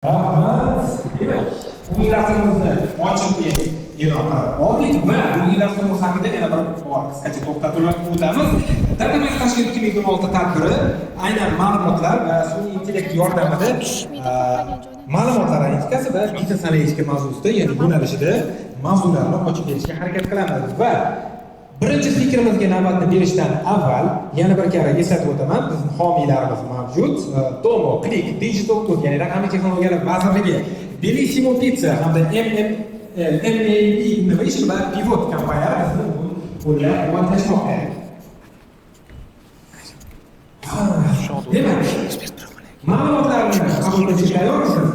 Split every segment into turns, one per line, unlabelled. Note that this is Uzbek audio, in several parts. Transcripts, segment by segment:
Rahmat. Demak, bu darsimizni ochiq e'lon qilib oldik va bu darsimiz haqida yana bir bor qisqacha to'xtatib o'tamiz. Datamas Tashkent 2026 tadbiri aynan ma'lumotlar va sun'iy intellekt yordamida ma'lumotlar analitikasi va biznes analitika mavzusida, ya'ni yo'nalishida mavzularni ochib berishga harakat qilamiz va birinchi fikrimizga navbatni berishdan avval yana bir karra eslatib o'taman, bizning homiylarimiz mavjud. Tomo, Click, Digital Food, ya'ni raqamli texnologiyalar vazirligi, Bellissimo Pizza hamda MAB Innovation va Pivot kompaniyalari bizni qo'llab-quvvatlashmoqda. Demak, ma'lumotlarni qabul qilishga tayyormisiz?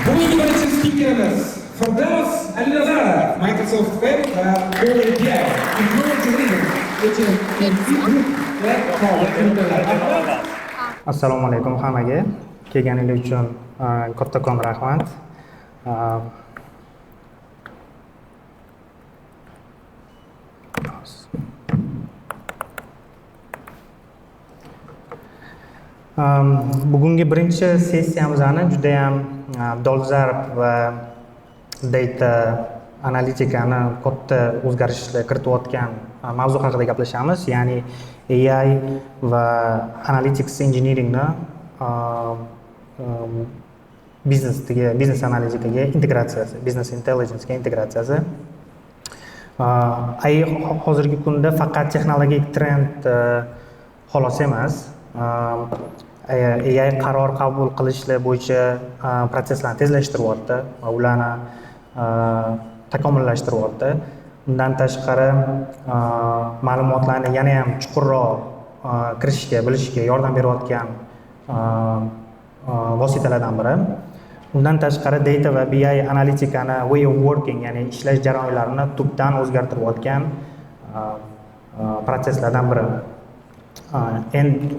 Bugungi birinchi spikerimiz Firdaus Al-Nazarov, Microsoft Web va Power BI
Assalomu alaykum hammaga. Kelganingiz uchun kattakon rahmat. Bugungi birinchi sessiyamizni juda ham dolzarb va data analitikani katta o'zgarishlar kiritayotgan mavzu haqida gaplashamiz, ya'ni AI va analytics engineeringni biznes analitikaga integratsiyasi, business intelligence ga integratsiyasi. AI hozirgi kunda faqat texnologik trend xolos emas, AI qaror qabul qilishlar bo'yicha proseslarni tezlashtiryapti va ularni takomillashtiryapti. Bundan tashqari ma'lumotlarni yana ham chuqurroq kirishga, bilishga yordam berayotgan vositalardan biri. Undan tashqari data va BI analitikani way of working, ya'ni ishlash jarayonlarini tubdan o'zgartirayotgan proseslardan biri.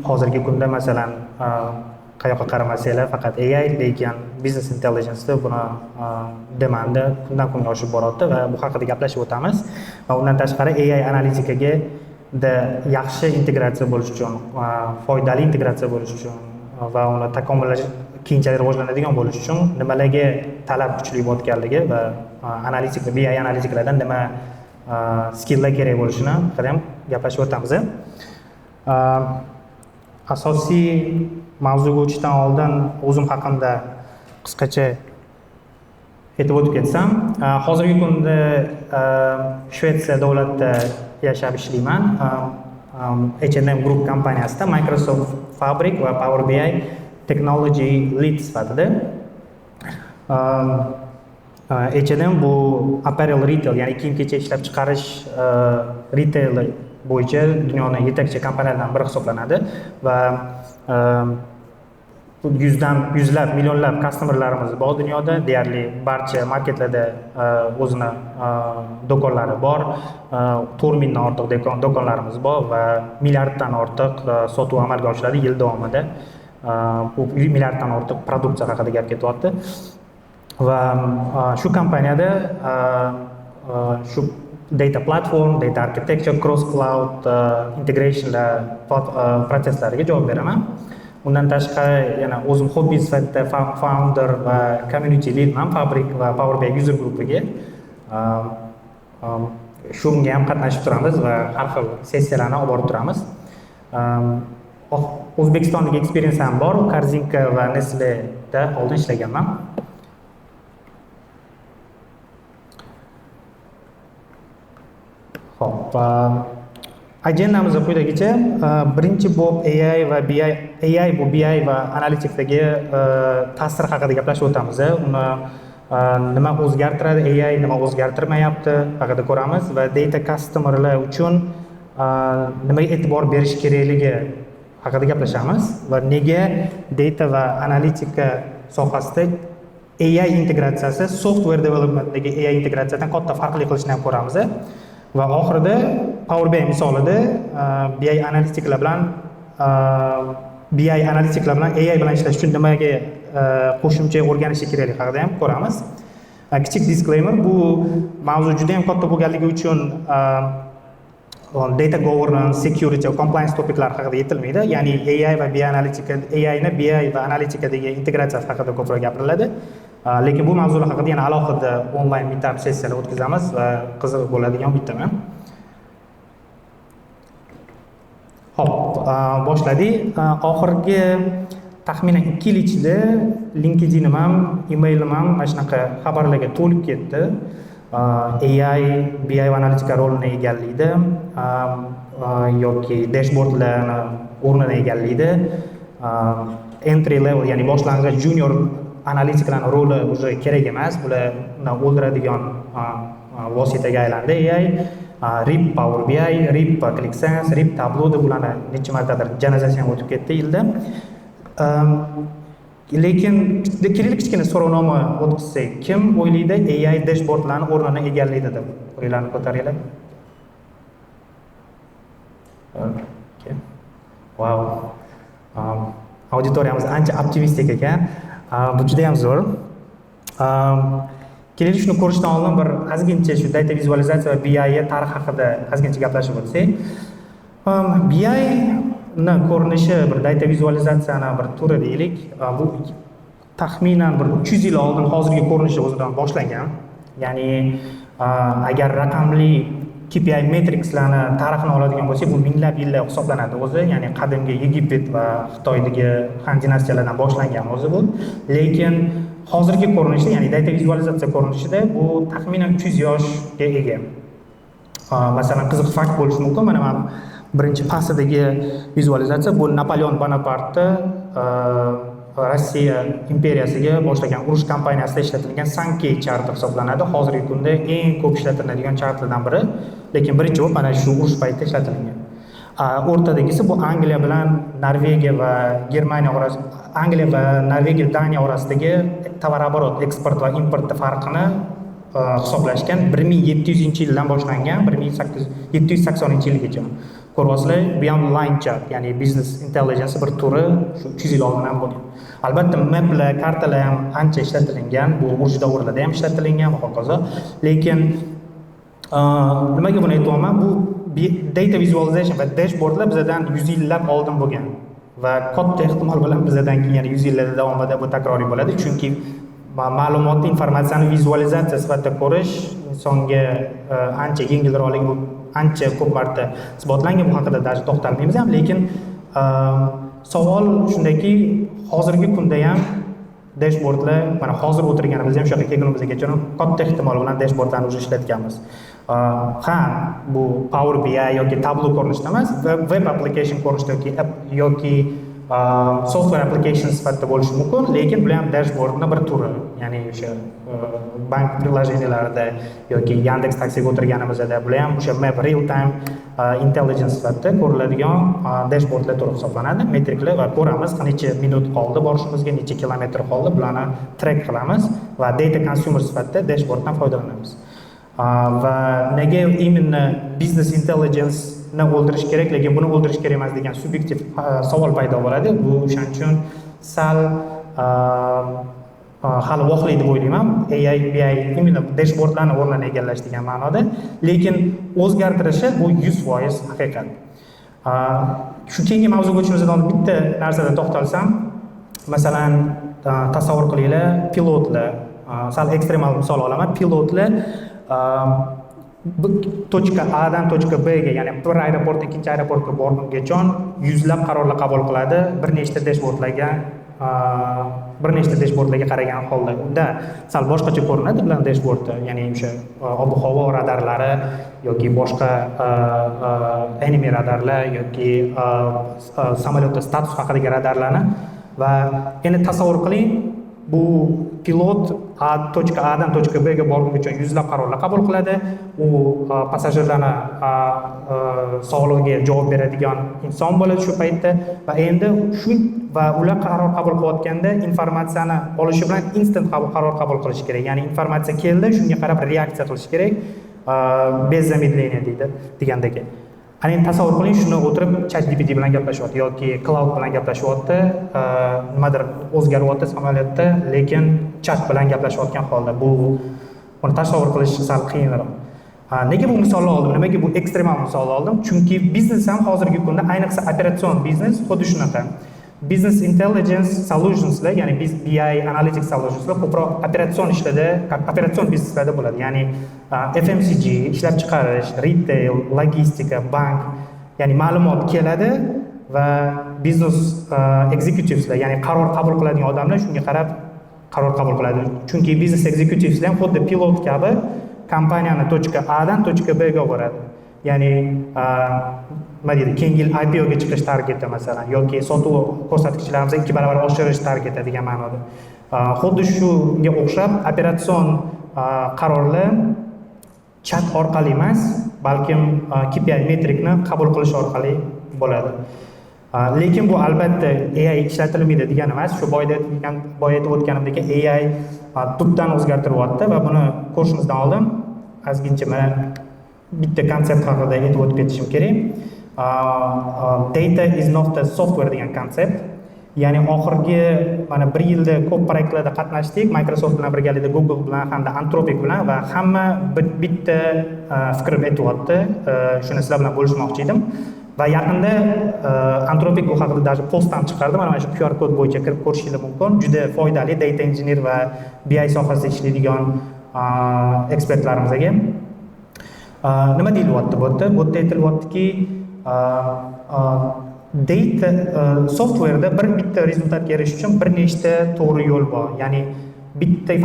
Hozirgi kunda masalan qayoqqa qaramasanglar faqat AI, lekin business intelligence buni demandi kundan kunga oshib boryapti va bu haqida gaplashib o'tamiz. Va undan tashqari AI analitikaga yaxshi integratsiya bo'lish uchun, foydali integratsiya bo'lish uchun va uni takomillash keyinchalik rivojlanadigan bo'lish uchun nimalarga talab kuchli bo'layotganligi va analitik va BI analitiklardan nima skilllar kerak bo'lishini haqida ham gaplashib o'tamiz. Asosiy mavzuga o'tishdan oldin o'zim haqimda qisqacha aytib o'tib ketsam, hozirgi kunda Shvetsiya davlatida yashab ishlayman. H&M Group kompaniyasida Microsoft Fabric va Power BI Technology Lead sifatida. H&M bu apparel retail, ya'ni kiyim-kechak ishlab chiqarish retail bo'yicha dunyoning yetakchi kompaniyalaridan biri hisoblanadi va yuzlab, millionlab customerlarimiz bor dunyoda. Deyarli barcha marketlarda o'zini do'konlari bor. 4 mingdan ortiq do'konlarimiz bor va milliarddan ortiq sotuv amalga oshiradi yil davomida. Bu milliarddan ortiq produksiya haqida gap ketyapti. Va shu kompaniyada shu data platform, data architecture, cross cloud integrationlar proseslariga javob beraman. Undan tashqari yana o'zim hobby sifatida founder va community leadman Fabric va Power BI user groupiga. Shunga ham qatnashib turamiz va har xil sessiyalarni olib borib turamiz. O'zbekistondagi experience ham bor. Korzinka va Nestle'da oldin ishlaganman. Xo'p, agendamiz quyidagicha. Birinchi bo'lib AI bu BI va analitikdagi ta'sir haqida gaplashib o'tamiz. Uni nima o'zgartiradi, AI nima o'zgartirmayapti haqida ko'ramiz va data customerlar uchun nimaga e'tibor berish kerakligi haqida gaplashamiz va nega data va analitika sohasida AI integratsiyasi software developmentdagi AI integratsiyadan katta farqli qilishini ham ko'ramiz. Va oxirida Power BI misolida BI analitiklar bilan AI bilan ishlash uchun nimaga qo'shimcha o'rganishi kerakligi haqida ham ko'ramiz. Kichik disclaimer, bu mavzu juda ham katta bo'lganligi uchun data governance, security va compliance topiklar haqida aytilmaydi. Ya'ni AI va AI ni BI va analitikadagi integratsiyasi haqida ko'proq gapiriladi. Lekin bu mavzular haqida yana alohida onlayn meetup sessiyalar o'tkazamiz va qiziq bo'ladigan bittaman. Hop, boshladik. Oxirgi taxminan 2 yil ichida LinkedInim ham, emailim ham mana shunaqa xabarlarga to'lib ketdi. AI, BI va analitika rolini egallaydi yoki dashbordlarni o'rnini egallaydi. Entry level, ya'ni boshlang'ich junior analitiklarning roli уже kerak emas. Bularni o'ldiradigan vositaga aylandi AI. RIP Power BI, RIP ClickSense, RIP Tableau deb ularni necha martadir janozasi ham o'tib ketdi yilda. Lekin kichkina so'rovnoma o'tkazsak, kim o'ylaydi AI dashbordlarning o'rnini egallaydi deb? Qo'llarni ko'taringlar. Okay. Wow. Auditoriyamiz ancha optimistik ekan. Bu juda ham zo'r. Keling, shuni ko'rishdan oldin bir ozgincha shu data vizualizatsiya va BI tarix haqida ozgincha gaplashib o'tsak. BI na ko'rinishi bir data vizualizatsiyani bir turi deylik. Bu taxminan bir 300 yil oldin hozirgi ko'rinishi o'zidan boshlangan. Ya'ni agar raqamli KPI metricslarni tarixini oladigan bo'lsak, bu minglab yillar hisoblanadi o'zi. Ya'ni qadimgi Yegipet va Xitoydagi Han dinastiyalardan boshlangan o'zi bu. Lekin hozirgi ko'rinishda, ya'ni data vizualizatsiya ko'rinishida bu taxminan 300 yoshga ega. Masalan, qiziq fakt bo'lishi mumkin. Mana men birinchi pastdagi vizualizatsiya bu Napoleon Bonaparte Rossiya imperiyasiga boshlagan urush kampaniyasida ishlatilgan Sankey charti hisoblanadi. Hozirgi kunda eng ko'p ishlatiladigan chartlardan biri, lekin birinchi bo'lib mana shu urush paytida ishlatilgan. O'rtadagisi bu Angliya bilan Norvegiya va Germaniya orasida, Angliya va Norvegiya Daniya orasidagi tovar-oborot, eksport va import farqini hisoblashgan 1700-yildan boshlangan 1780-yilgacha. Ko'ryapsizlar, bu ham line chart, ya'ni business intelligence bir turi shu 300 yil oldin ham bo'lgan. Albatta maplar, kartalar ham ancha ishlatilgan, bu urush davrlarida ham ishlatilgan va hokazo. Lekin nimaga buni aytyapman? Bu data visualization va dashbordlar bizdan 100 yillab oldin bo'lgan va katta ehtimol bilan bizdan keyin yana 100 yillar davomida bu takroriy bo'ladi, chunki ma'lumotni, informatsiyani vizualizatsiya sifatida ko'rish insonga ancha yengilroq, bu ancha ko'p marta isbotlangan, bu haqida даже to'xtalmaymiz ham. Lekin savol shundaki, hozirgi kunda ham dashbordlar, mana hozir o'tirganimizda ham shu yoqqa kelgunimizgacha katta ehtimol bilan dashbordlarni o'zi ishlatganmiz. Ha, bu Power BI yoki Tableau ko'rinishida emas, web application ko'rinishida yoki software application sifatida bo'lishi mumkin, lekin bu ham dashbordning bir turi. Ya'ni o'sha bank prilojenelarida yoki Yandex Taksiga o'tirganimizda bu ham o'sha map real time intelligence sifatida ko'riladigan dashbordlar turi hisoblanadi. Metriklar va ko'ramiz necha minut qoldi borishimizga, necha kilometr qoldi, bularni track qilamiz va data consumer sifatida dashborddan foydalanamiz. Va nega именно business intelligence ni o'ldirish kerak, lekin buni o'ldirish kerak emas degan subyektiv savol paydo bo'ladi. Bu o'shaning uchun sal hali voqli deb o'ylayman. AI, BI именно dashbordlarni o'rnini egallash degan ma'noda, lekin o'zgartirishi bu 100% haqiqat. Shu keyingi mavzuga o'tishimizdan oldin bitta narsada to'xtalsam, masalan, tasavvur qilinglar, pilotlar, sal ekstremal misol olaman, pilotlar точка A dan точка B ga, ya'ni bir aeroportdan ikkinchi aeroportga borgungacha yuzlab qarorlar qabul qiladi, bir nechta dashbordlarga qaragan holda. Unda sal boshqacha ko'rinadi bilan dashbordda, ya'ni o'sha ob-havo radarlari yoki boshqa enemy radarlar yoki samolyotda status haqidagi radarlarni. Va endi tasavvur qiling, bu pilot точка A dan точка B ga borgungacha yuzlab qarorlar qabul qiladi. U passajirlarni sog'lig'iga javob beradigan inson bo'ladi shu paytda va endi shu va ular qaror qabul qilayotganda informatsiyani olishi bilan instant qaror qabul qilish kerak. Ya'ni informatsiya keldi, shunga qarab reaksiya qilish kerak. Bez zamedlения deydi degandagi. Ana tasavvur qiling, shuni o'tirib ChatGPT bilan gaplashyapti yoki cloud bilan gaplashyapti, nimadir o'zgaryapti samolyotda, lekin chat bilan gaplashayotgan holda bu uni tasavvur qilish sal qiyinroq. Nega bu misolni oldim? Nimaga bu ekstremal misolni oldim? Chunki biznes ham hozirgi kunda, ayniqsa operatsion biznes xuddi shunaqa. Business Intelligence Solutionslar, ya'ni BI Analytics Solutionslar ko'proq operatsion ishlarda, operatsion bizneslarda bo'ladi. Ya'ni FMCG, ishlab chiqarish, retail, logistika, bank, ya'ni ma'lumot keladi va business executiveslar, ya'ni qaror qabul qiladigan odamlar shunga qarab qaror qabul qiladi. Chunki business executiveslar ham xuddi pilot kabi kompaniyani точка A dan точка B ga boradi. Ya'ni nima deydi, keyingi yil IPO ga chiqish targeti masalan yoki sotuv ko'rsatkichlarimizni 2 barobar oshirish targeti degan ma'noda. Xuddi shunga o'xshab operatsion qarorlar chat orqali emas, balkim KPI metrikni qabul qilish orqali bo'ladi. Lekin bu albatta AI ishlatilmaydi degani emas. Shu boya aytib o'tganimdek AI tubdan o'zgartiryapti va buni ko'rishimizdan oldin ozgincha mana bitta konsept haqida aytib o'tib ketishim kerak. Data is not a software degan konsept. Ya'ni oxirgi mana 1 yilda ko'p proyektlarda qatnashdik, Microsoft bilan birgalikda, Google bilan hamda Anthropic bilan, va hamma bitta fikr aytyapti. Shuni sizlar bilan bo'lishmoqchi edim. Va yaqinda Anthropic bu haqida даже post ham chiqardi. Mana shu QR kod bo'yicha kirib ko'rishingiz mumkin. Juda foydali data engineer va BI sohasida ishlaydigan ekspertlarimizga. Nima deyilyapti bu yerda? Bu yerda aytilyaptiki, data softwareda bitta rezultatga erishish uchun bir nechta to'g'ri yo'l bor. Ya'ni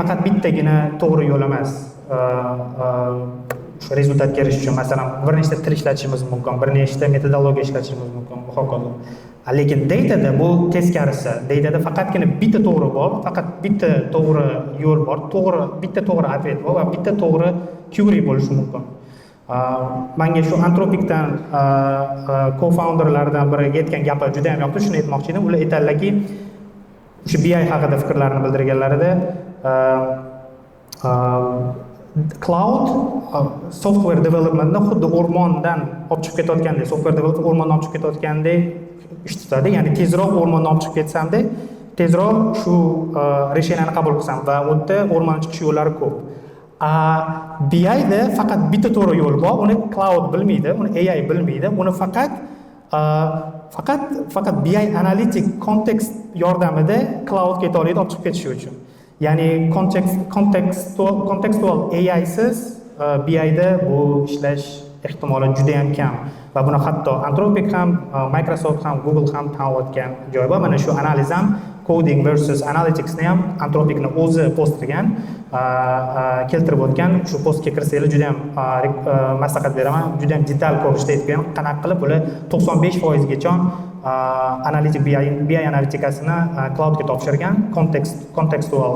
faqat bittagina to'g'ri yo'l emas. Shu rezultatga erishish uchun masalan bir nechta til ishlatishimiz mumkin, bir nechta metodologiya ishlatishimiz mumkin va hokazo. Lekin datada bu teskarisi. Datada faqatgina bitta to'g'ri bor, faqat bitta to'g'ri yo'l bor, bitta to'g'ri atvet bor va bitta to'g'ri query bo'lishi mumkin. Menga shu Anthropicdan co-founderlardan biri aytgan gapi juda ham yoqdi. Shuni aytmoqchi edim. Ular aytadilarki, o'sha BI haqida fikrlarini bildirganlarida cloud software developmentni xuddi o'rmondan olib chiqib ketayotgandek, software development o'rmondan olib chiqib ketayotgandek ish tutadi. Ya'ni tezroq o'rmondan olib chiqib ketsamda, tezroq shu resheniyani qabul qilsam va u yerda o'rmondan chiqish yo'llari ko'p. BI'da faqat bitta to'g'ri yo'l bor. Uni cloud bilmaydi, uni AI bilmaydi. Uni faqat BI analytic context yordamida cloudga yeta oladi olib chiqib ketish uchun. Ya'ni contextual AI siz BI'da bu ishlash ehtimoli juda ham kam. Va buni hatto Anthropic ham, Microsoft ham, Google ham tan olgan joyi bor. Mana shu analiz ham coding versus analyticsni ham Anthropicni o'zi post qilgan, keltirib o'tgan. Shu postga kirsanglar juda ham maslahat beraman. Juda ham detal ko'rishda aytgan qanaqa qilib bular 95% gacha BI analitikasini cloudga topshirgan, contextual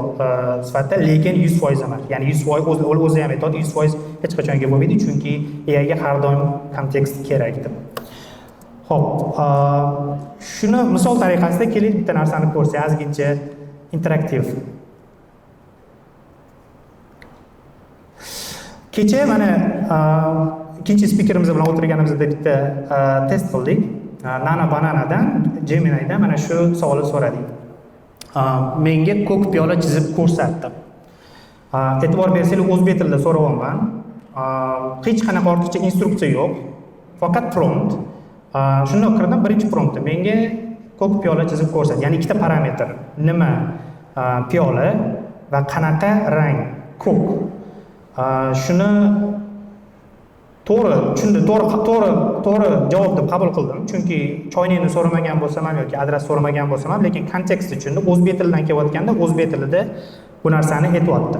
sifatida, lekin 100% emas. Ya'ni 100% o'zi ham aytadi, 100% hech qachonga bo'lmaydi, chunki AI ga har doim kontekst kerak deb. Xo'p, shuni misol tariqasida keling bitta narsani ko'rsak, ozgincha interaktiv. Kecha mana ikkinchi spikerimiz bilan o'tirganimizda bitta test qildik. Nana Bananadan, Gemini'dan mana shu savolni so'radik. Menga ko'k piyola chizib ko'rsatdi. E'tibor bersanglar, o'zbek tilida so'rayapman. Hech qanaqa ortiqcha instruksiya yo'q, faqat prompt. Shundoq kirdim, birinchi promptda menga ko'k piyola chizib ko'rsat. Ya'ni ikkita parametr. Nima piyola va qanaqa rang ko'k. Shuni to'g'ri javob deb qabul qildim. Chunki choynakni so'ramagan bo'lsam ham yoki adres so'ramagan bo'lsam ham, lekin kontekst tushundim. O'zbek tilidan kelayotganda o'zbek tilida bu narsani aytyapti.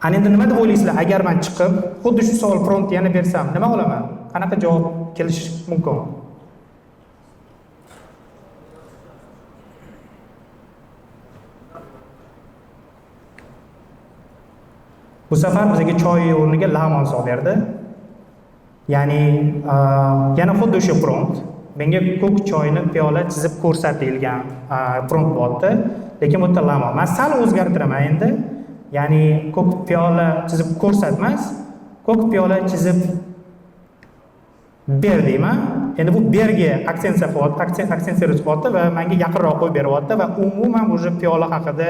Ana endi nima deb o'ylaysizlar? Agar men chiqib, xuddi shu savol prompt yana bersam, nima olaman? Qanaqa javob kelishi mumkin? Bu safar bizga choy o'rniga lamon solib berdi. Ya'ni yana xuddi o'sha prompt. Menga ko'k choyni piyola chizib ko'rsatilgan prompt bo'lyapti, lekin bu yerda lamon. Men sal o'zgartiraman endi. Ya'ni ko'k piyola chizib ko'rsatmas, ko'k piyola chizib ber deyman. Endi bu berga aksensiya qilyapti va menga yaqinroq qo'yib beryapti va umuman o'sha piyola haqida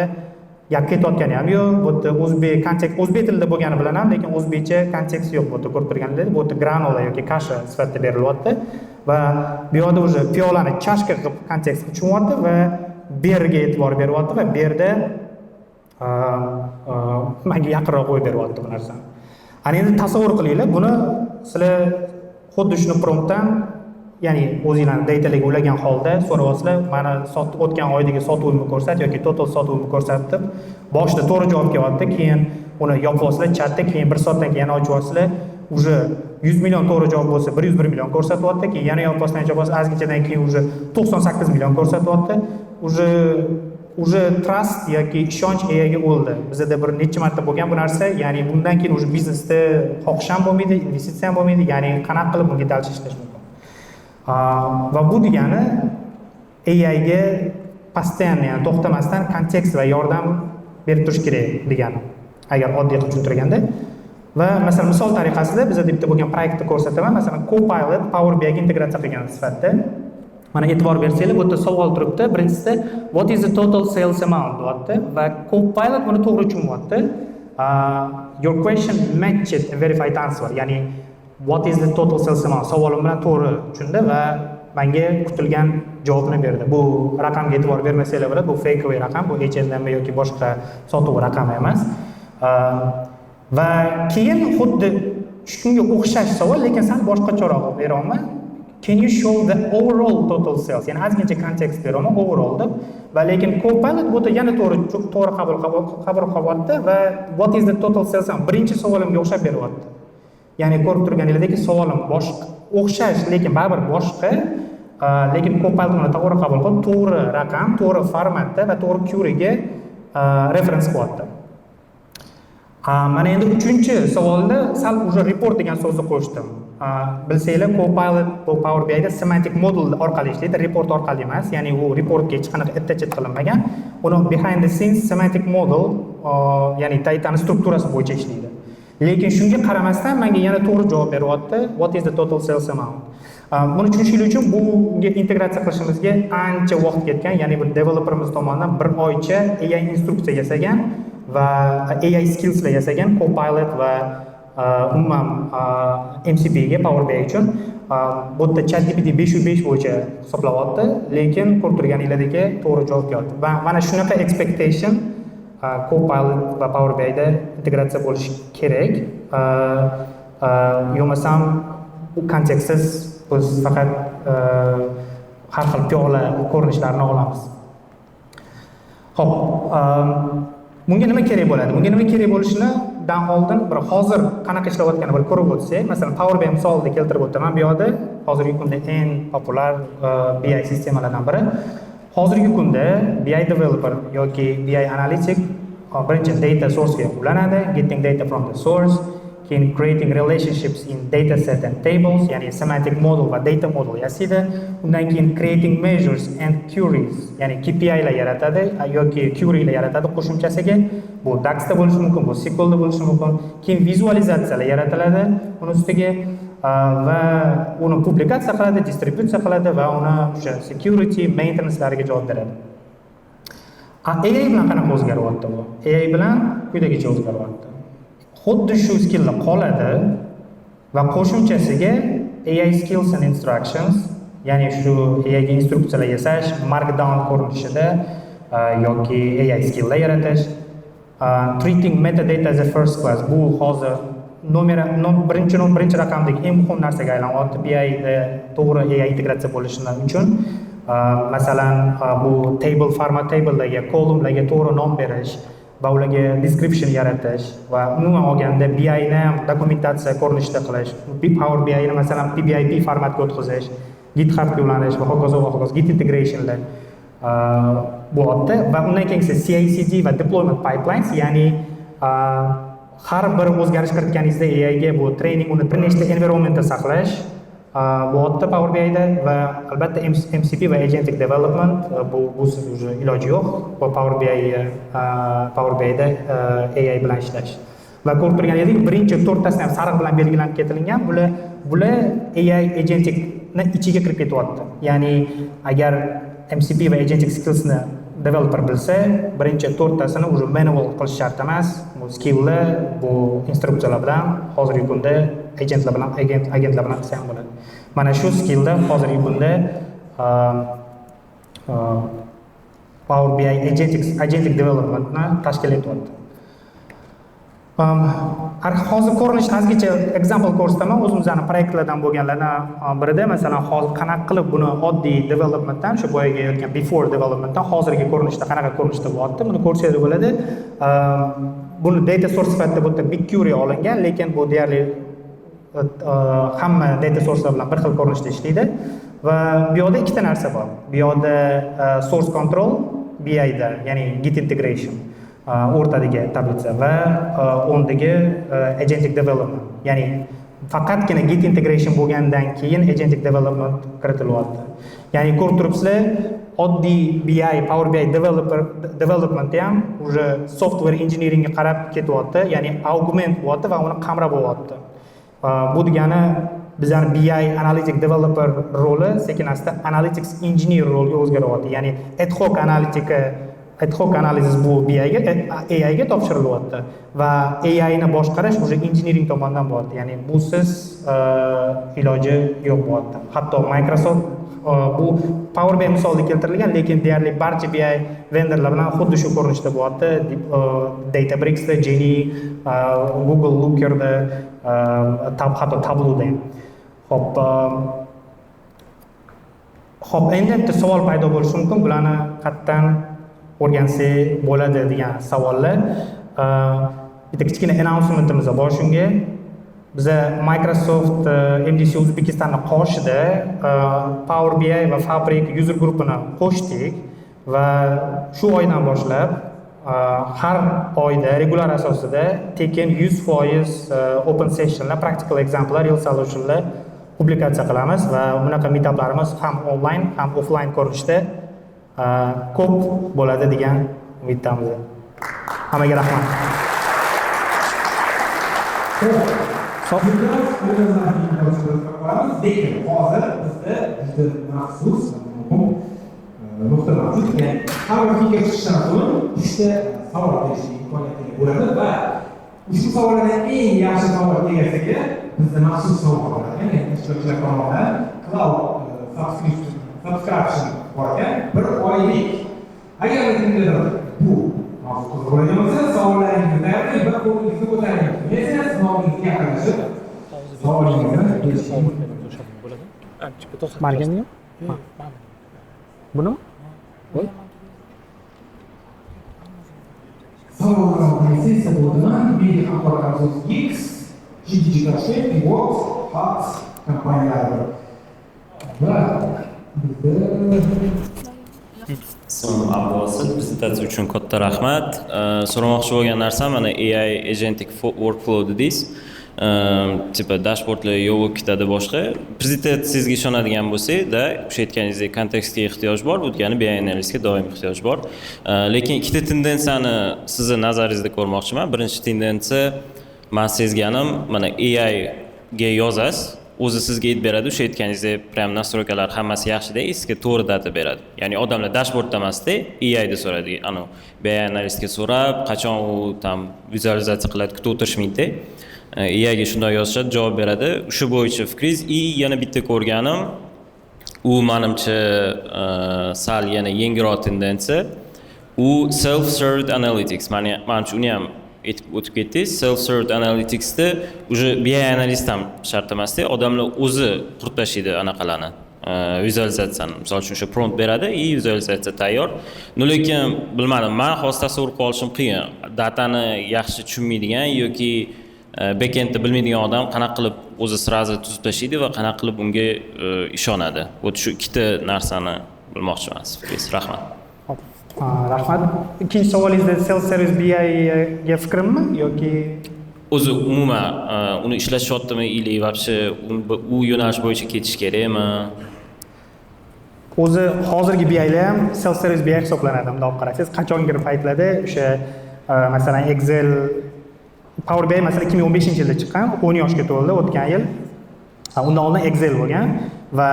gap ketayotgani ham yo'q. Bu yerda o'zbek kontekst, o'zbek tilida bo'lgani bilan ham, lekin o'zbekcha kontekst yo'q. Bu yerda ko'rib turganingizdek, bu yerda granola yoki kasha sifatida berilyapti va bu yoqda o'zi piyolani chashka qilib kontekst tushunyapti va bu yerga e'tibor beryapti va bu yerda menga yaqinroq qo'yib beryapti bu narsani. Ana endi tasavvur qilinglar, buni sizlar xuddi shuni promptdan, ya'ni o'zingizlarni datalarga ulagan holda so'rayapsizlar, mana o'tgan oydagi sotuvimni ko'rsat yoki total sotuvimni ko'rsat deb, boshida to'g'ri javob kelyapti, keyin uni yopyapsizlar chatda, keyin 1 soatdan keyin ochyapsizlar, уже 100 million to'g'ri javob bo'lsa 101 million ko'rsatyapti, keyin yana yopyapsizlar, ozginchadan keyin уже 98 million ko'rsatyapti. уже trust yoki ishonch AIga o'ldi. Bizda bir necha marta bo'lgan bu narsa, ya'ni bundan keyin уже biznesda xohish ham bo'lmaydi, investitsiya ham bo'lmaydi, ya'ni qanaqa qilib bunga dalil ishlash mumkin. Va bu degani AIga постоянно, ya'ni to'xtamasdan kontekst va yordam berib turish kerak degani. Agar oddiy qilib tushuntirganda. Va masalan misol tariqasida bizda bitta bo'lgan proyektni ko'rsataman. Masalan Copilot Power BI ga integratsiya qilgan sifatida. Mana e'tibor bersanglar, bu yerda savol turibdi. Birinchisi what is the total sales amount deyapti va Copilot buni to'g'ri tushunyapti. Your question matched a verified answer. Ya'ni what is the total sales amount savolim bilan to'g'ri tushundi va menga kutilgan javobni berdi. Bu raqamga e'tibor bermasanglar bo'ladi, bu fake raqam, bu H&M yoki boshqa sotuv raqami emas. Va keyin xuddi shunga o'xshash savol, lekin sal boshqacharoq beraman. Can you show the overall total sales? Ya'ni ozgincha kontekst beraman overall deb. Va lekin Copilot bu yerda yana to'g'ri qabul qilyapti va what is the total sales? Birinchi savolimga o'xshab beryapti. Ya'ni ko'rib turganingizdek, savolim boshqa, o'xshash, lekin baribir boshqa. Lekin Copilot buni to'g'ri qabul qilib, to'g'ri raqam, to'g'ri formatda va to'g'ri queryga reference qilyapti. Mana endi uchinchi savolda sal уже report degan so'zni qo'shdim. Bilsanglar, Copilot bu Power BI da semantic model orqali ishlaydi, report orqali emas. Ya'ni u reportga hech qanaqa attach qilinmagan. Uni behind the scenes semantic model, ya'ni dataning strukturasi bo'yicha ishlaydi. Lekin shunga qaramasdan menga yana to'g'ri javob beryapti. What is the total sales amount? Buni tushunishlik uchun bunga integratsiya qilishimizga ancha vaqt ketgan, ya'ni bir developerimiz tomonidan 1 oycha AI instruksiya yasagan va AI skillslar yasagan Copilot va umuman MCP ga Power BI uchun bu yerda ChatGPT 505 bo'yicha hisoblayapti, lekin ko'rib turganingizdek to'g'ri javob kelyapti. Va mana shunaqa expectation Copilot va Power BI da integratsiya bo'lishi kerak. Yo'masam u kontekstsiz biz faqat har xil piyola ko'rinishlarni olamiz. Xo'p, bunga nima kerak bo'ladi? Bunga nima kerak bo'lishini dan oldin bir hozir qanaqa ishlayotganini bir ko'rib o'tsak, masalan Power BI misolida keltirib o'taman bu yerda. Hozirgi kunda eng populyar BI sistemalardan biri. Hozirgi kunda BI developer yoki BI analytic birinchi data source ga ulanadi, getting data from the source, keyin creating relationships in data set and tables, ya'ni semantic model va data model yasaydi. Undan keyin creating measures and queries, ya'ni KPI lar yaratadi yoki query lar yaratadi qo'shimchasiga. Bu DAX da bo'lishi mumkin, bu SQL da bo'lishi mumkin. Keyin vizualizatsiyalar yaratiladi uni ustiga va uni publikatsiya qiladi, distributsiya qiladi va uni o'sha security, maintenance lariga javob beradi. AI bilan qanaqa o'zgaryapti bu? AI bilan quyidagicha o'zgaryapti. Xuddi shu skilllar qoladi va qo'shimchasiga AI skills and instructions, ya'ni shu AI ga instruksiyalar yasash, markdown ko'rinishida yoki AI skilllar yaratish, treating metadata as a first class. Bu hozir birinchi raqamdagi eng muhim narsaga aylanyapti BI da to'g'ri AI integratsiya bo'lishi uchun. Masalan, bu table format tablelarga, columnlarga to'g'ri nom berish va ularga description yaratish va umuman olganda BI ni ham dokumentatsiya ko'rinishida qilish, Power BI ni masalan PBIP formatga o'tkazish, GitHub ga ulanish va hokazo va hokazo, Git integrationlar bu yerda va undan keyin CI/CD va deployment pipelines, ya'ni har bir o'zgarish kiritganingizda AI ga bu training uni bir nechta environmentda saqlash bu yerda Power BI da va albatta MCP va agentic development bu siz уже iloji yo'q. Bu Power BI da AI bilan ishlash. Va ko'rib turganingizdek, birinchi 4 tasini ham sariq bilan belgilanib ketilgan. Bular AI agentic ni ichiga kirib ketyapti. Ya'ni agar MCP va agentic skills ni developer bilsa, birinchi 4tasini уже manual qilish shart emas. Bu skilllar, bu instruksiyalar bilan hozirgi kunda agentlar bilan qilsa ham bo'ladi. Mana shu skillda hozirgi kunda Power BI agentic developmentni tashkil etyapti. Hozir ko'rinish ozgicha example ko'rsataman. O'zimizning proyektlardan bo'lganlardan birida, masalan, hozir qanaqa qilib buni oddiy developmentdan, shu boyaga aytgan before developmentdan hozirgi ko'rinishda qanaqa ko'rinishda bo'lyapti, buni ko'rsanglar bo'ladi. Buni data source sifatida bu yerda BigQuery olingan, lekin bu deyarli hamma data sourcelar bilan bir xil ko'rinishda ishlaydi va bu yoqda ikkita narsa bor. Bu yoqda source control BI da, ya'ni Git integration o'rtadagi tablitsa va o'ndagi agentic development, ya'ni faqatgina Git integration bo'lgandan keyin agentic development kiritilyapti. Ya'ni ko'rib turibsizlar, oddiy BI, Power BI development ham уже software engineeringga qarab ketyapti, ya'ni augment bo'lyapti va uni qamrab bo'lyapti. Bu degani bizning BI analytic developer roli sekin-asta analytics engineer roliga o'zgaryapti. Ya'ni ad hoc analiz bu AI ga topshirilyapti va AI ni boshqarish o'sha engineering tomonidan bo'lyapti. Ya'ni busiz iloji yo'q bo'lyapti. Hatto Microsoft bu Power BI misolida keltirilgan, lekin deyarli barcha BI vendorlar bilan xuddi shu ko'rinishda bo'lyapti. Databricks da, Genie, Google Looker da, hatto Tableau da ham. Xo'p, endi savol paydo bo'lishi mumkin, bularni qayerdan o'rgansak bo'ladi degan savollar. Bitta kichkina announcementimiz bor shunga. Biz Microsoft MDC O'zbekistonning qoshida Power BI va Fabric user grupini qo'shdik va shu oydan boshlab har oyda regular asosida tekin 100% open sessionlar, practical examplelar, real solutionlar publikatsiya qilamiz va bunaqa meetuplarimiz ham online, ham offline ko'rinishda ko'p bo'ladi degan umiddamiz. Hammaga rahmat.
Lekin hozir bizda juda maxsus nuqta mavjud. Har bir fikr chiqishidan so'ng uchta savol berish imkoniyatiga bo'ladi va ushbu savollardan eng yaxshi savol kelgasiga bizda maxsus sovg'a bor ekan. Ya'ni ishtirokchilar tomonidan cloud subscription bor ekan, 1 oylik. Agar kimgadir bu mavzu bo'lgan bo'lsa, savollaringizni tayyorlang, bir qo'lingizni ko'taring. Men esa sinovingizga yaqinlashib savolingizni berishim.
Margami? Buni?
Savollarning esa bo'lgan media axborot X, Digital Shape, Works, Hubs kompaniyalari. Va
Assalomu alaykum. Prezentatsiya uchun katta rahmat. So'ramoqchi bo'lgan narsam mana AI agentic workflow dedingiz. Tipa dashbordlar yo'q ketadi boshqa. Prezentatsiyangizga ishonadigan bo'lsak-da, o'sha aytganingizdek kontekstga ehtiyoj bor, bu degani BI analizga doim ehtiyoj bor. Lekin ikkita tendensiyani sizni nazaringizda ko'rmoqchiman. Birinchi tendensiya men sezganim, mana AI ga yozasiz, o'zi sizga aytib beradi, o'sha aytganingizdek prям настройкалар hammasi yaxshida, sizga to'g'ri data beradi. Ya'ni odamlar dashbordda emasda, AI da so'radi. Ana BI analistga so'rab, qachon u tam vizualizatsiya qiladi, kutib o'tirishmaydi. AI ga shunday yozishadi, javob beradi. Shu bo'yicha fikringiz. Yana bitta ko'rganim, u menimcha sal yana yangiroq tendensiya. U self-served analytics. Menimcha uni ham o'tib ketdingiz. Self-served analyticsda уже BI analist ham shart emasda, odamlar o'zi qurib tashlaydi anaqalarni. Vizualizatsiyani. Misol uchun o'sha prompt beradi, vizualizatsiya tayyor. Lekin bilmadim, men hozir tasavvur qilib olishim qiyin. Datani yaxshi tushunmaydigan yoki backendni bilmaydigan odam qanaqa qilib o'zi sразу tuzib tashlaydi va qanaqa qilib unga ishonadi. O'sha shu ikkita narsani bilmoqchiman. Rahmat.
Rahmat. Ikkinchi savolingizda self-service BI ga fikrimmi yoki
o'zi umuman uni ishlashyaptimi или вообще u yo'nalish bo'yicha ketish kerakmi?
O'zi hozirgi BI'lar ham self-service BI hisoblanadi. Bunday olib qarasangiz, qachongi paytlarda o'sha masalan Excel Power BI masalan 2015-yilda chiqqan, 10 yoshga to'ldi o'tgan yil. Undan oldin Excel bo'lgan va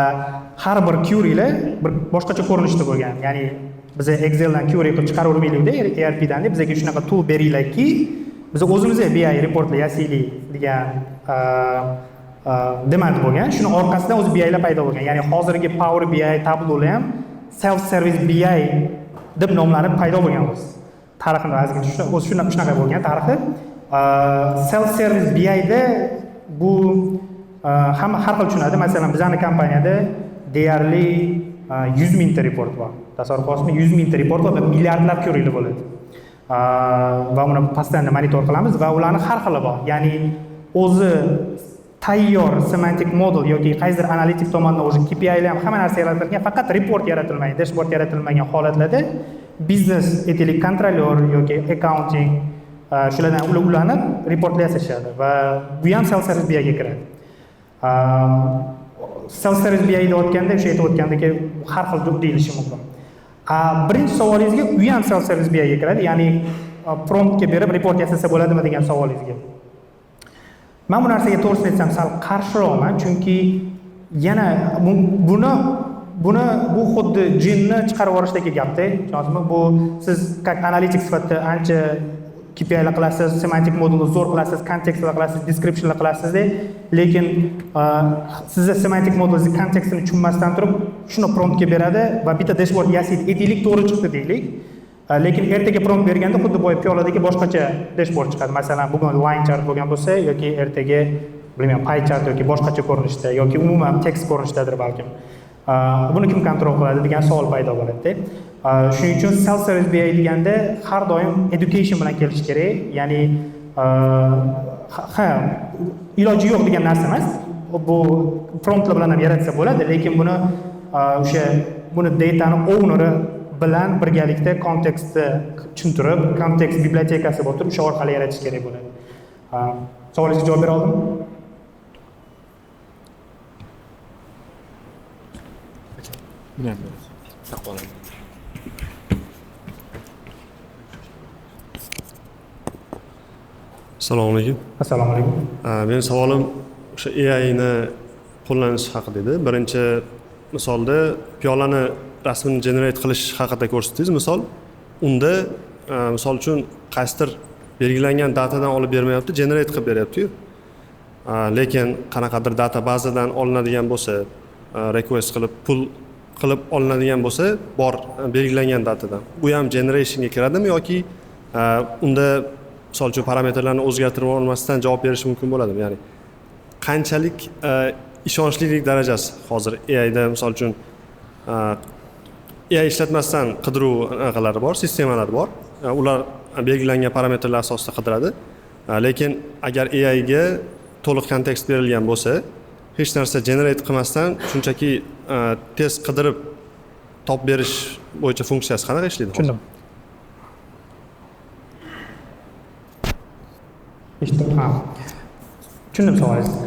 har bir query'lar bir boshqacha ko'rinishda bo'lgan. Ya'ni biz Exceldan query qilib chiqaravermaylikda ERPdan deb bizga shunaqa tool beringlarki biz o'zimizga BI reportlar yasaylik degan demand bo'lgan. Shuni orqasidan o'zi BI lar paydo bo'lgan. Ya'ni hozirgi Power BI, Tableaular ham self service BI deb nomlanib paydo bo'lgan o'zi. Tarixini o'zi shunaqa bo'lgan tarixi. Self service BI da bu hamma har xil tushunadi. Masalan, bizning kompaniyada deyarli 100 mingta report bor. Tasavvur qilasizmi? 100 mingta report bor va milliardlab querylar bo'ladi. Va uni postoyanno monitor qilamiz va ularni har xili bor. Ya'ni o'zi tayyor semantic model yoki qaysidir analitik tomondan o'zi KPI lar ham hamma narsa yaratilgan, faqat report yaratilmagan, dashbord yaratilmagan holatlarda biznes aytaylik kontrolyor yoki accounting shulardan ulanib reportlar yasashadi va bu ham self service BI ga kiradi. Self service BI deyotganda o'sha aytayotgandagi har xil deyilishi mumkin. Birinchi savolingizga u ham self service BI ga kiradi, ya'ni promptga berib report yasasa bo'ladimi degan savolingizga. Men bu narsaga to'g'risini aytsam sal qarshiroqman, chunki yana bu xuddi jinni chiqarib yuborishdagi gapda, tushunasizmi? Bu siz как analitik sifatida ancha KPI lar qilasiz, semantic modelni zo'r qilasiz, kontekstlar qilasiz, descriptionlar qilasizda, lekin sizda semantic modelni kontekstini tushunmasdan turib shuni promptga beradi va bitta dashbord yasaydi. Aytaylik to'g'ri chiqdi deylik. Lekin ertaga prompt berganda xuddi boya piyoladagi boshqacha dashbord chiqadi. Masalan, bugun line chart bo'lgan bo'lsa yoki ertaga bilmayman pie chart yoki boshqacha ko'rinishda yoki umuman tekst ko'rinishdadir balkim. Buni kim kontrol qiladi degan savol paydo bo'ladi. Shuning uchun self service BI deganda har doim education bilan kelish kerak. Ya'ni iloji yo'q degan narsa emas. Bu promptlar bilan ham yaratsa bo'ladi, lekin buni datani owneri bilan birgalikda kontekstni tushuntirib, kontekst bibliotekasi bo'lib turib, o'sha orqali yaratish kerak bo'ladi. Savolingizga javob bera oldimmi?
Assalomu alaykum.
Assalomu alaykum.
Mening savolim o'sha AI ni qo'llanish haqida edi. Birinchi misolda piyolani rasmini generate qilish haqida ko'rsatdingiz. Misol, unda misol uchun qaysidir belgilangan datadan olib bermayapti, generate qilib beryapti-yu. Lekin qanaqadir data bazadan olinadigan bo'lsa, request qilib pull qilib olinadigan bo'lsa, bor belgilangan datadan. Bu ham generationga kiradimi yoki unda misol uchun parametrlarni o'zgartirib olmasdan javob berish mumkin bo'ladimi? Ya'ni qanchalik ishonchlilik darajasi hozir AIda misol uchun AI ishlatmasdan qidiruv anaqalari bor, sistemalar bor. Ular belgilangan parametrlar asosida qidiradi. Lekin agar AI ga to'liq kontekst berilgan bo'lsa, hech narsa generate qilmasdan shunchaki tez qidirib top berish bo'yicha funksiyasi qanaqa ishlaydi?
Tushundim. Tushundim savolingizni.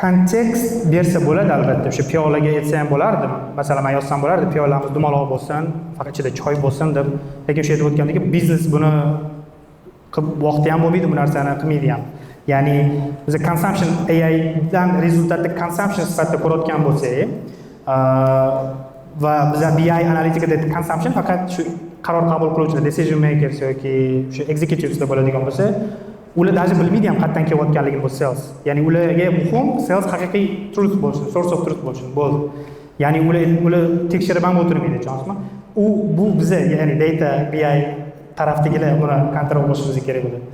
Kontekst bersa bo'ladi albatta. O'sha piyolaga aytsa ham bo'lardi. Masalan, men yozsam bo'lardi, piyolamiz dumaloq bo'lsin, faqat ichida choy bo'lsin deb. Lekin o'sha yerda o'tgandagi biznes buni vaqti ham bo'lmaydi, bu narsani qilmaydi ham. Ya'ni biz consumption AI dan rezultatni consumption sifatida ko'rayotgan bo'lsak, va biz BI analitikada consumption faqat shu qaror qabul qiluvchilar, decision makers yoki shu executiveslar bo'ladigan bo'lsa, ular даже bilmaydi ham qayerdan kelayotganligini bu sales. Ya'ni ularga muhim sales haqiqiy truth bo'lsin, source of truth bo'lsin, bo'ldi. Ya'ni ular tekshirib ham o'tirmaydi, tushunasizmi? Bu biza, ya'ni data BI tarafdagilar buni kontrol qilishimiz kerak bo'ladi.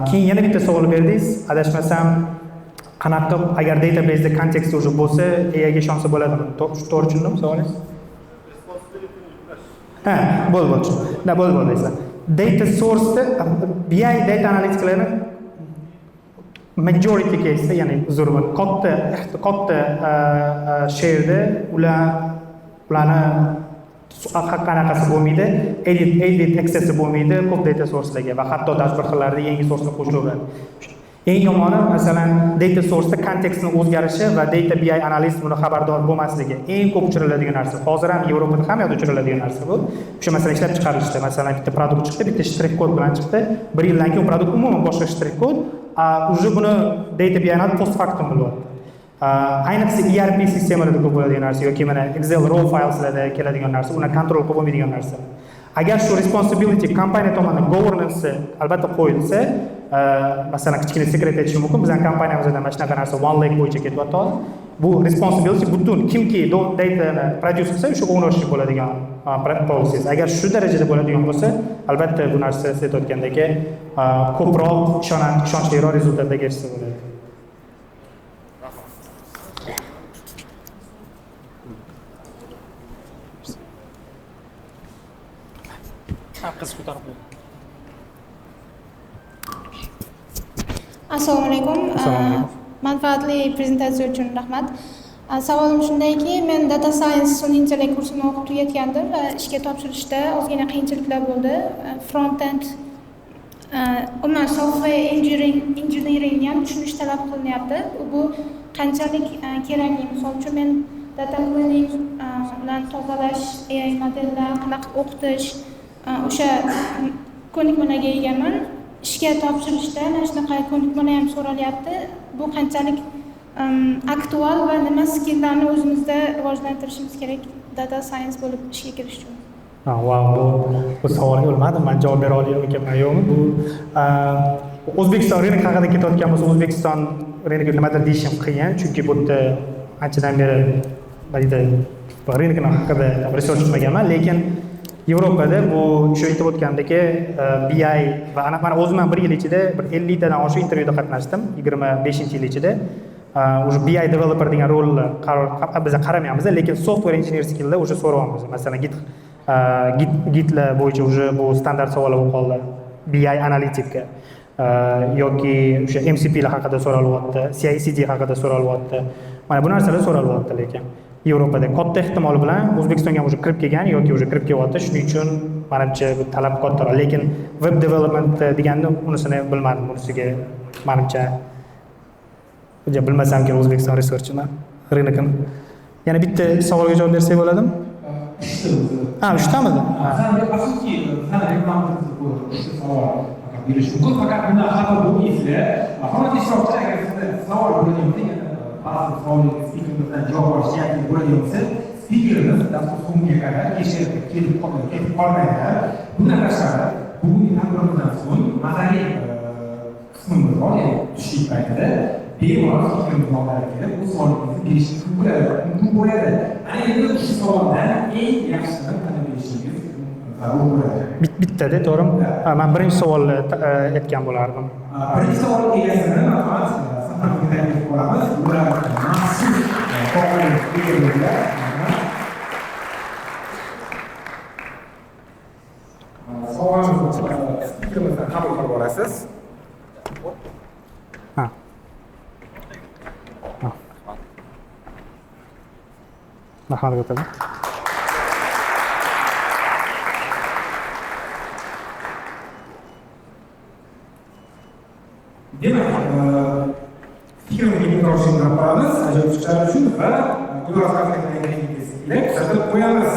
Keyin yana bitta savol berdingiz, adashmasam, qanaqa agar databaseda kontekst уже bo'lsa, AI ga ishonsa bo'ladimi? To'g'ri tushundim savolingiz? Bo'ldi. Bo'ldi esa. Data source BI data analyticslarni majority case'da, ya'ni zo'rman katta share'da ularni qanaqasi bo'lmaydi, edit access bo'lmaydi ko'p data sourcelarga va hatto dashbordlarda yangi sourcelar qo'shilaveradi. Eng yomoni masalan data source'da kontekstning o'zgarishi va data BI analyst buni xabardor bo'lmasligi eng ko'p uchraladigan narsa. Hozir ham Yevropada ham uchraladigan narsa bu. O'sha masalan ishlab chiqarilishda masalan bitta produkt chiqdi, bitta shtrix kod bilan chiqdi. 1 yildan keyin produkt umuman boshqa shtrix kod, уже buni data BI analyst post factum bo'lyapti. ayniqsa ERP sistemalarida ko'p bo'ladigan narsa yoki mana Excel raw fileslarda keladigan narsa, uni kontrol qilib bo'lmaydigan narsa. Agar shu responsibility kompaniya tomonidan governance albatta qo'yilsa, masalan kichkina sekret aytishim mumkin, bizning kompaniyamizda mana shunaqa narsa one leg bo'yicha ketyapti. Bu responsibility butun kimki datani produce qilsa, o'sha ownership bo'ladigan policies. Agar shu darajada bo'ladigan bo'lsa, albatta bu narsa siz aytayotgandek ko'proq ishonchliroq rezultatlarga erishsa bo'ladi.
Assalomu alaykum. Manfaatli prezentatsiya uchun rahmat. Savolim shundayki, men data science sun'iy intellekt kursini o'qib tugatgandim va ishga topshirishda ozgina qiyinchiliklar bo'ldi. Front end umuman software engineering ham tushunish talab qilinyapti. Bu qanchalik kerakli? Misol uchun men data cleaning bilan tozalash, AI modellar qanaqa o'qitish, o'sha ko'nikmalarga egaman. Ishga topshirishda mana shunaqa ko'nikmalar ham so'ralyapti. Bu qanchalik aktual va nima skilllarni o'zimizda rivojlantirishimiz kerak data science bo'lib ishga kirish uchun?
Bu savolga bilmadim, men javob bera olamanmi yo'qmi? Bu O'zbekiston rynok haqida ketayotgan bo'lsa, O'zbekiston rynogida nimadir deyishim qiyin, chunki bu yerda anchadan beri rynok haqida research qilmaganman, lekin Yevropada bu shu aytib o'tgandek BI va mana o'zim ham 1 yil ichida bir 50 tadan oshiq intervyuda qatnashdim, 25-yil ichida. O'sha BI developer degan rolni biz qaramayapmiz, lekin software engineer skillda o'sha so'rayapmiz. Masalan, Gitlar bo'yicha o'sha bu standart savollar bo'lib qoldi. BI analitika yoki o'sha MCP lar haqida so'ralyapti, CI/CD haqida so'ralyapti. Mana bu narsalar so'ralyapti, lekin Yevropada katta ehtimol bilan O'zbekistonga o'sha kirib kelgan yoki o'sha kirib kelyapti. Shuning uchun menimcha bu talab kattaroq. Lekin web development deganni unisini bilmadim. Bunisiga menimcha bilmasam kerak O'zbekiston resursini, rynokini. Yana bitta savolga javob bersak bo'ladimi? 3 tamidi?
Afsuski, hali reklama qilib shu savol berish mumkin. Faqat buni xabar bo'lmaysizlar. Faqat ishtirokchi agar sizda savol bo'ladigan ba'zi savollarga spikerdan javob olish niyatida bo'ladigan bo'lsa, spikerimiz dastur so'ngiga qadar kelib qolmaydi. Bundan tashqari, bugungi tadbirimizdan so'ng mazali qismimiz bor, ya'ni tushlik paytida bemalol spikerimiz oldida kelib, bu savolingizni berishni mumkin bo'ladi. Ana endi shu savoldan eng yaxshisini tanlab berishingiz zarur bo'ladi.
Bittada, to'g'rimi? Men birinchi savolni aytgan bo'lardim.
Birinchi savol egasini faqat san'atga qolamiz. Ular maxsus qo'llanma egalariga savolimizni spikerimizni qabul qilib olasiz. Rahmat o'taman. Demak, fikrni mikrofonni qilamiz, ajoyib chiqarish uchun va Gulroz Kafening kuzatib qo'yamiz.